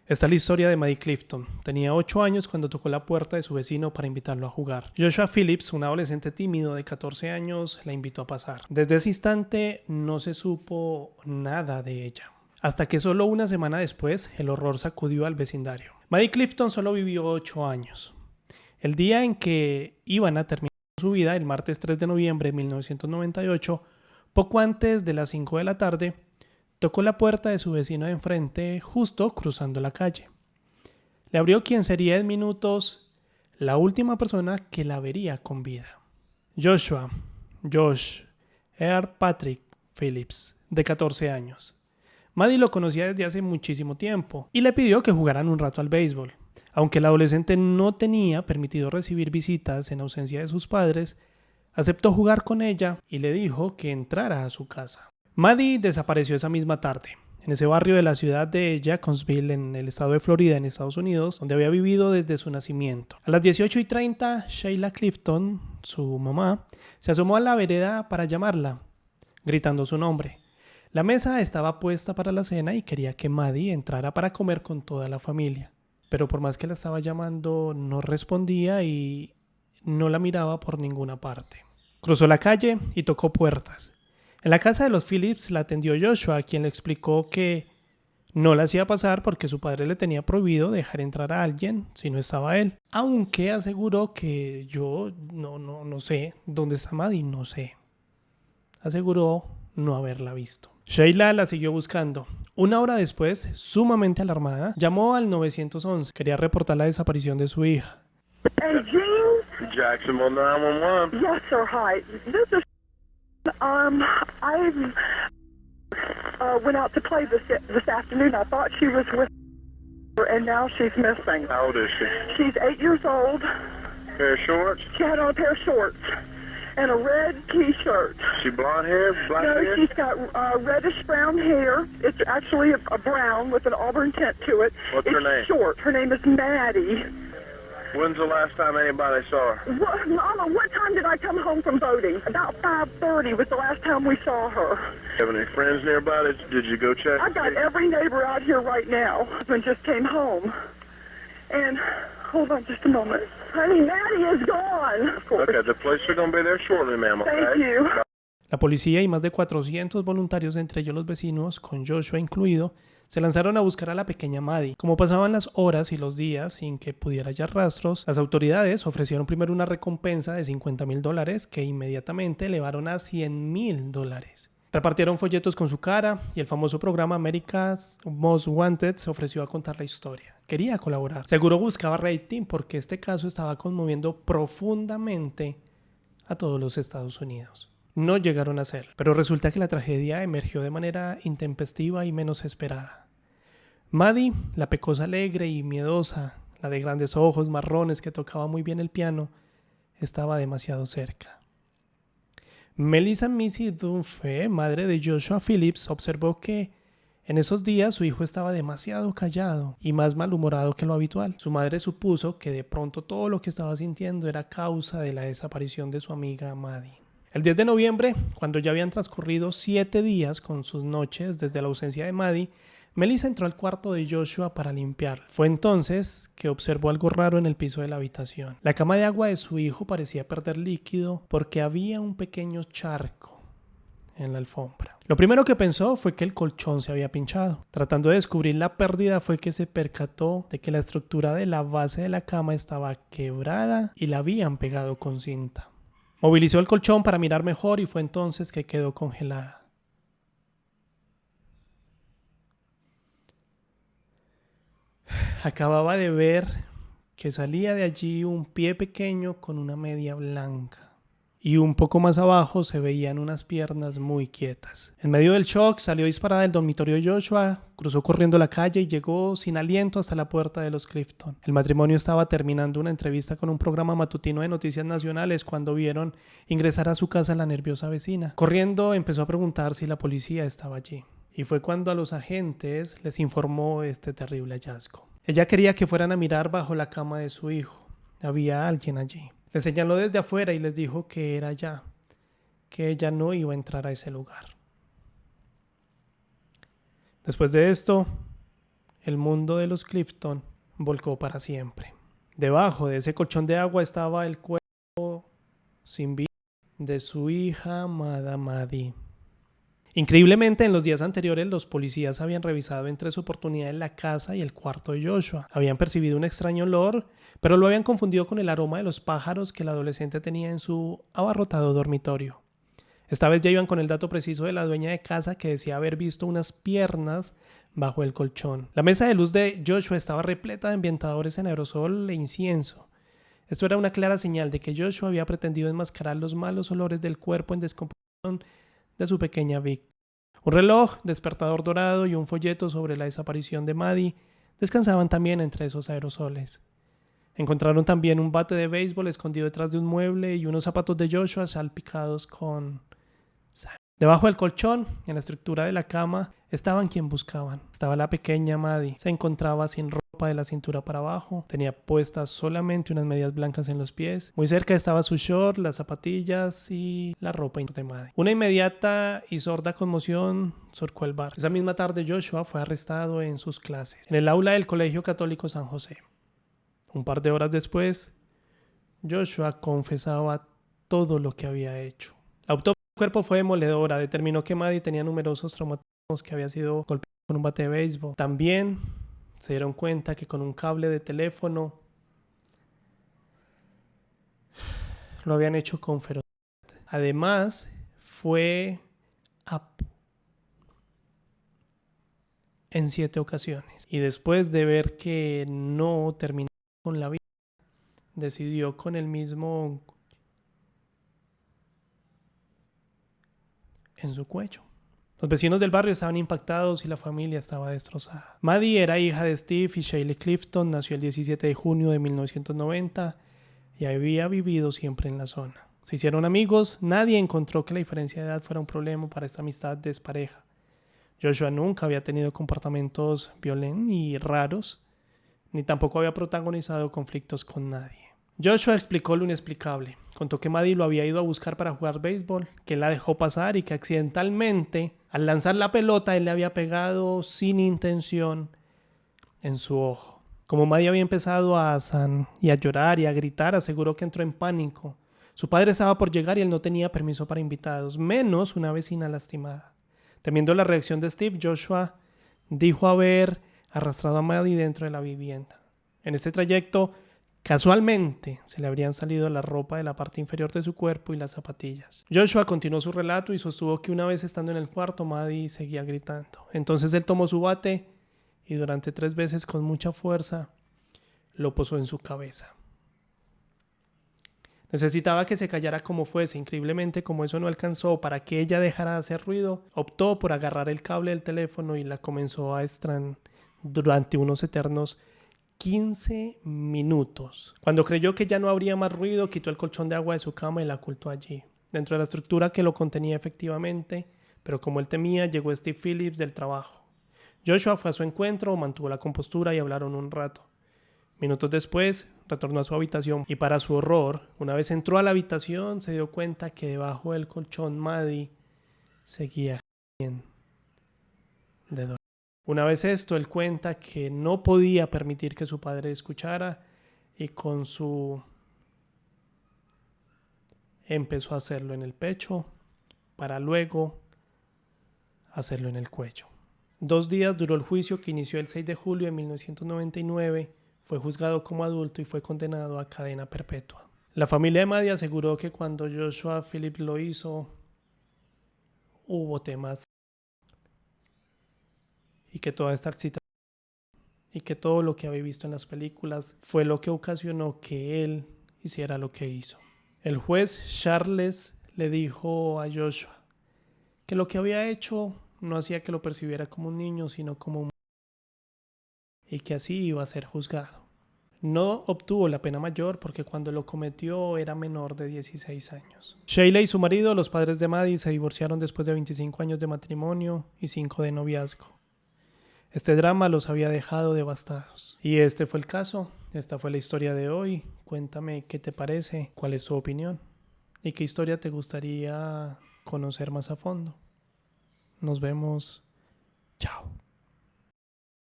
Esta es la historia de Maddie Clifton. Tenía 8 años cuando tocó la puerta de su vecino para invitarlo a jugar. Joshua Phillips, un adolescente tímido de 14 años, la invitó a pasar. Desde ese instante no se supo nada de ella. Hasta que solo una semana después el horror sacudió al vecindario. Maddie Clifton solo vivió 8 años. El día en que iban a terminar su vida, el martes 3 de noviembre de 1998, poco antes de las 5 de la tarde, tocó la puerta de su vecino de enfrente justo cruzando la calle. Le abrió quien sería en minutos la última persona que la vería con vida. Josh Earl Patrick Phillips, de 14 años. Maddie lo conocía desde hace muchísimo tiempo y le pidió que jugaran un rato al béisbol. Aunque el adolescente no tenía permitido recibir visitas en ausencia de sus padres, aceptó jugar con ella y le dijo que entrara a su casa. Maddie desapareció esa misma tarde, en ese barrio de la ciudad de Jacksonville, en el estado de Florida, en Estados Unidos, donde había vivido desde su nacimiento. A las 18:30, Sheila Clifton, su mamá, se asomó a la vereda para llamarla, gritando su nombre. La mesa estaba puesta para la cena y quería que Maddie entrara para comer con toda la familia. Pero por más que la estaba llamando, no respondía y no la miraba por ninguna parte. Cruzó la calle y tocó puertas. En la casa de los Phillips la atendió Joshua, quien le explicó que no la hacía pasar porque su padre le tenía prohibido dejar entrar a alguien si no estaba él. Aunque aseguró que yo no sé dónde está Maddie, no sé. Aseguró no haberla visto. Sheila la siguió buscando. Una hora después, sumamente alarmada, llamó al 911. Quería reportar la desaparición de su hija. Hey, Gene? Jacksonville 911. Yes, sir. Hi. This is. I went out to play this afternoon. I thought she was with her, and now she's missing. How old is she? She's 8 years old. Pair of shorts? She had on a pair of shorts and a red T-shirt. She blonde hair, black No, hair? she's got reddish brown hair. It's actually a brown with an auburn tint to it. What's it's her name? Short. Her name is Maddie. When's the last time anybody saw her? Mama, what time did I come home from boating? About 5:30 was the last time we saw her. Have any friends nearby? Did you go check? I got every neighbor out here right now. Husband just came home. And, hold on just a moment. Honey, Maddie is gone, of course. Okay, the police are going to be there shortly, ma'am, okay? Thank you. La policía y más de 400 voluntarios, entre ellos los vecinos, con Joshua incluido, se lanzaron a buscar a la pequeña Maddie. Como pasaban las horas y los días sin que pudiera hallar rastros, las autoridades ofrecieron primero una recompensa de $50,000 que inmediatamente elevaron a $100,000. Repartieron folletos con su cara y el famoso programa America's Most Wanted se ofreció a contar la historia. Quería colaborar. Seguro buscaba rating porque este caso estaba conmoviendo profundamente a todos los Estados Unidos. No llegaron a hacerlo, pero resulta que la tragedia emergió de manera intempestiva y menos esperada. Maddie, la pecosa alegre y miedosa, la de grandes ojos marrones que tocaba muy bien el piano, estaba demasiado cerca. Melissa Missy Dunphy, madre de Joshua Phillips, observó que en esos días su hijo estaba demasiado callado y más malhumorado que lo habitual. Su madre supuso que de pronto todo lo que estaba sintiendo era causa de la desaparición de su amiga Maddie. El 10 de noviembre, cuando ya habían transcurrido 7 días con sus noches desde la ausencia de Maddie, Melissa entró al cuarto de Joshua para limpiar. Fue entonces que observó algo raro en el piso de la habitación. La cama de agua de su hijo parecía perder líquido porque había un pequeño charco en la alfombra. Lo primero que pensó fue que el colchón se había pinchado. Tratando de descubrir la pérdida fue que se percató de que la estructura de la base de la cama estaba quebrada y la habían pegado con cinta. Movilizó el colchón para mirar mejor y fue entonces que quedó congelada. Acababa de ver que salía de allí un pie pequeño con una media blanca. Y un poco más abajo se veían unas piernas muy quietas. En medio del shock salió disparada del dormitorio de Joshua, cruzó corriendo la calle y llegó sin aliento hasta la puerta de los Clifton. El matrimonio estaba terminando una entrevista con un programa matutino de noticias nacionales cuando vieron ingresar a su casa a la nerviosa vecina. Corriendo empezó a preguntar si la policía estaba allí. Y fue cuando a los agentes les informó este terrible hallazgo. Ella quería que fueran a mirar bajo la cama de su hijo. Había alguien allí. Les señaló desde afuera y les dijo que era ella, que ella no iba a entrar a ese lugar. Después de esto, el mundo de los Clifton volcó para siempre. Debajo de ese colchón de agua estaba el cuerpo sin vida de su hija amada Maddie. Increíblemente, en los días anteriores, los policías habían revisado en 3 oportunidades la casa y el cuarto de Joshua. Habían percibido un extraño olor, pero lo habían confundido con el aroma de los pájaros que el adolescente tenía en su abarrotado dormitorio. Esta vez ya iban con el dato preciso de la dueña de casa, que decía haber visto unas piernas bajo el colchón. La mesa de luz de Joshua estaba repleta de ambientadores en aerosol e incienso. Esto era una clara señal de que Joshua había pretendido enmascarar los malos olores del cuerpo en descomposición de su pequeña víctima. Un reloj, despertador dorado y un folleto sobre la desaparición de Maddie descansaban también entre esos aerosoles. Encontraron también un bate de béisbol escondido detrás de un mueble y unos zapatos de Joshua salpicados con sangre. Debajo del colchón, en la estructura de la cama, estaban quien buscaban. Estaba la pequeña Maddie. Se encontraba sin ropa de la cintura para abajo. Tenía puestas solamente unas medias blancas en los pies. Muy cerca estaba su short, las zapatillas y la ropa de Maddie. Una inmediata y sorda conmoción surcó el barrio. Esa misma tarde Joshua fue arrestado en sus clases, en el aula del Colegio Católico San José. Un par de horas después, Joshua confesaba todo lo que había hecho. La autopsia del cuerpo fue demoledora. Determinó que Maddie tenía numerosos traumatismos, que había sido golpeada con un bate de béisbol. También se dieron cuenta que con un cable de teléfono lo habían hecho con ferocidad. Además, fue en 7 ocasiones. Y después de ver que no terminó con la vida, decidió con el mismo en su cuello. Los vecinos del barrio estaban impactados y la familia estaba destrozada. Maddie era hija de Steve y Shaylee Clifton, nació el 17 de junio de 1990 y había vivido siempre en la zona. Se hicieron amigos, nadie encontró que la diferencia de edad fuera un problema para esta amistad despareja. Joshua nunca había tenido comportamientos violentos ni raros, ni tampoco había protagonizado conflictos con nadie. Joshua explicó lo inexplicable. Contó que Maddie lo había ido a buscar para jugar béisbol, que él la dejó pasar y que accidentalmente, al lanzar la pelota, él le había pegado sin intención en su ojo. Como Maddie había empezado a llorar y a gritar, aseguró que entró en pánico. Su padre estaba por llegar y él no tenía permiso para invitados, menos una vecina lastimada. Temiendo la reacción de Steve, Joshua dijo haber arrastrado a Maddie dentro de la vivienda. En este trayecto, casualmente, se le habrían salido la ropa de la parte inferior de su cuerpo y las zapatillas. Joshua continuó su relato y sostuvo que una vez estando en el cuarto, Maddie seguía gritando. Entonces él tomó su bate y durante 3 veces con mucha fuerza lo posó en su cabeza. Necesitaba que se callara como fuese. Increíblemente, como eso no alcanzó para que ella dejara de hacer ruido, optó por agarrar el cable del teléfono y la comenzó a estrangular durante unos eternos 15 minutos. Cuando creyó que ya no habría más ruido, quitó el colchón de agua de su cama y la ocultó allí, dentro de la estructura que lo contenía efectivamente, pero como él temía, llegó Steve Phillips del trabajo. Joshua fue a su encuentro, mantuvo la compostura y hablaron un rato. Minutos después, retornó a su habitación y para su horror, una vez entró a la habitación, se dio cuenta que debajo del colchón Maddie seguía de dolor. Una vez esto, él cuenta que no podía permitir que su padre escuchara y empezó a hacerlo en el pecho para luego hacerlo en el cuello. 2 días duró el juicio que inició el 6 de julio de 1999. Fue juzgado como adulto y fue condenado a cadena perpetua. La familia de Maddie aseguró que cuando Joshua Phillips lo hizo, hubo temas y que toda esta excitación y que todo lo que había visto en las películas fue lo que ocasionó que él hiciera lo que hizo. El juez Charles le dijo a Joshua que lo que había hecho no hacía que lo percibiera como un niño, sino como un y que así iba a ser juzgado. No obtuvo la pena mayor porque cuando lo cometió era menor de 16 años. Shaylee y su marido, los padres de Maddie, se divorciaron después de 25 años de matrimonio y 5 de noviazgo. Este drama los había dejado devastados. Y este fue el caso. Esta fue la historia de hoy. Cuéntame qué te parece, cuál es tu opinión y qué historia te gustaría conocer más a fondo. Nos vemos. Chao.